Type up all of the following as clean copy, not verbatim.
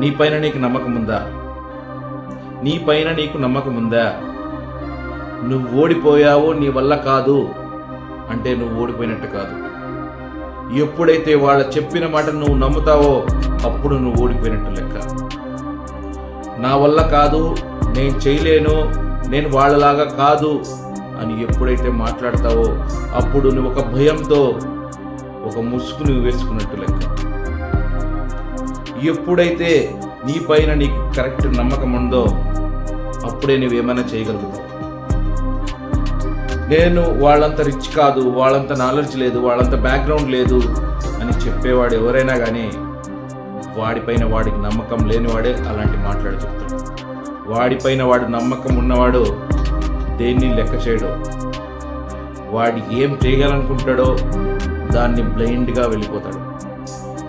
నీపైన నీకు నమ్మకం ఉందా? నీపైన నీకు నమ్మకం ఉందా? నువ్వు ఓడిపోయావు, నీ వల్ల కాదు అంటే నువ్వు ఓడిపోయినట్టు కాదు. ఎప్పుడైతే వాళ్ళ చెప్పిన మాట నువ్వు నమ్ముతావో అప్పుడు నువ్వు ఓడిపోయినట్టు లెక్క. నా వల్ల కాదు, నేను చేయలేను, నేను వాళ్ళలాగా కాదు అని ఎప్పుడైతే మాట్లాడతావో అప్పుడు నువ్వు ఒక భయంతో ఒక ముసుగు నువ్వు వేసుకున్నట్టు లెక్క. ఎప్పుడైతే నీ పైన నీకు కరెక్ట్ నమ్మకం ఉందో అప్పుడే నువ్వేమైనా చేయగలుగుతావు. నేను వాళ్ళంత రిచ్ కాదు, వాళ్ళంత నాలెడ్జ్ లేదు, వాళ్ళంత బ్యాక్గ్రౌండ్ లేదు అని చెప్పేవాడు ఎవరైనా కానీ వాడిపైన వాడికి నమ్మకం లేనివాడే అలాంటి మాట్లాడి చెప్తాడు. వాడిపైన వాడు నమ్మకం ఉన్నవాడు దేన్ని లెక్క చేయడో, వాడి ఏం చేయగలనుకుంటాడో దాన్ని బ్లైండ్గా వెళ్ళిపోతాడు.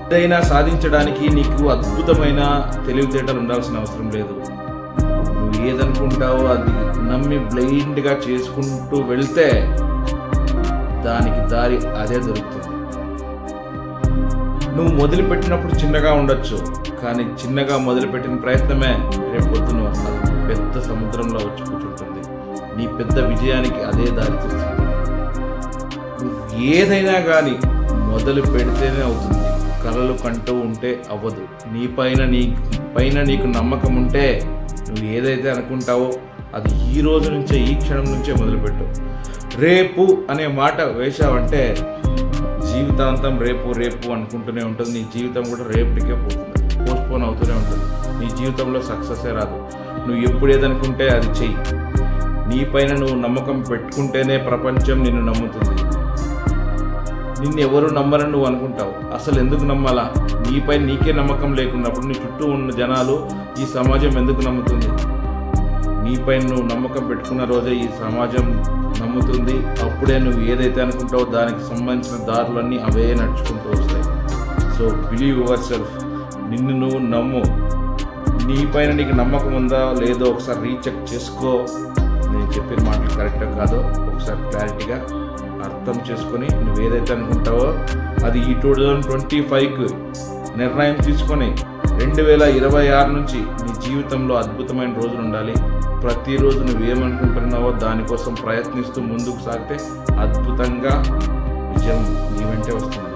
ఏదైనా సాధించడానికి నీకు అద్భుతమైన తెలివితేటలు ఉండాల్సిన అవసరం లేదు. నువ్వు ఏదనుకుంటావో అది నమ్మి బ్లైండ్గా చేసుకుంటూ వెళ్తే దానికి దారి అదే దొరుకుతుంది. నువ్వు మొదలుపెట్టినప్పుడు చిన్నగా ఉండొచ్చు, కానీ చిన్నగా మొదలుపెట్టిన ప్రయత్నమే రేపొద్దున అది పెద్ద సముద్రంలో వచ్చి కూర్చుంటుంది. నీ పెద్ద విజయానికి అదే దారి తీస్తుంది. నువ్వు ఏదైనా కానీ మొదలు పెడితేనే అవుతుంది. కలలు కంటూ ఉంటే అవ్వదు. నీ పైన నీకు నమ్మకం ఉంటే నువ్వు ఏదైతే అనుకుంటావో అది ఈ రోజు నుంచే, ఈ క్షణం నుంచే మొదలుపెట్టు. రేపు అనే మాట వేశావంటే జీవితాంతం రేపు రేపు అనుకుంటూనే ఉంటుంది. నీ జీవితం కూడా రేపటికే పోతుంది, పోస్ట్పోన్ అవుతూనే ఉంటుంది. నీ జీవితంలో సక్సెసే రాదు. నువ్వు ఎప్పుడు ఏదనుకుంటే అది చెయ్యి. నీపైన నువ్వు నమ్మకం పెట్టుకుంటేనే ప్రపంచం నిన్ను నమ్ముతుంది. నిన్ను ఎవరు నమ్మరని నువ్వు అనుకుంటావు. అసలు ఎందుకు నమ్మాలా? నీపై నీకే నమ్మకం లేకున్నప్పుడు నీ చుట్టూ ఉన్న జనాలు, ఈ సమాజం ఎందుకు నమ్ముతుంది? నీపై నువ్వు నమ్మకం పెట్టుకున్న రోజే ఈ సమాజం నమ్ముతుంది. అప్పుడే నువ్వు ఏదైతే అనుకుంటావో దానికి సంబంధించిన దారులన్నీ అవే నడుచుకుంటూ వస్తాయి. So believe your self. నిన్ను నువ్వు నమ్ము. నీపైన నీకు నమ్మకం ఉందా లేదో ఒకసారి రీచెక్ చేసుకో. నేను చెప్పిన మాటలు కరెక్టా కాదో ఒకసారి క్లారిటీగా అర్థం చేసుకొని నువ్వు ఏదైతే అనుకుంటావో అది ఈ 2025కి నిర్ణయం తీసుకొని 2026 నుంచి నీ జీవితంలో అద్భుతమైన రోజులు ఉండాలి. ప్రతిరోజు నువ్వేమనుకుంటున్నావో దానికోసం ప్రయత్నిస్తూ ముందుకు సాగితే అద్భుతంగా విజయం నీ వెంటే వస్తుంది.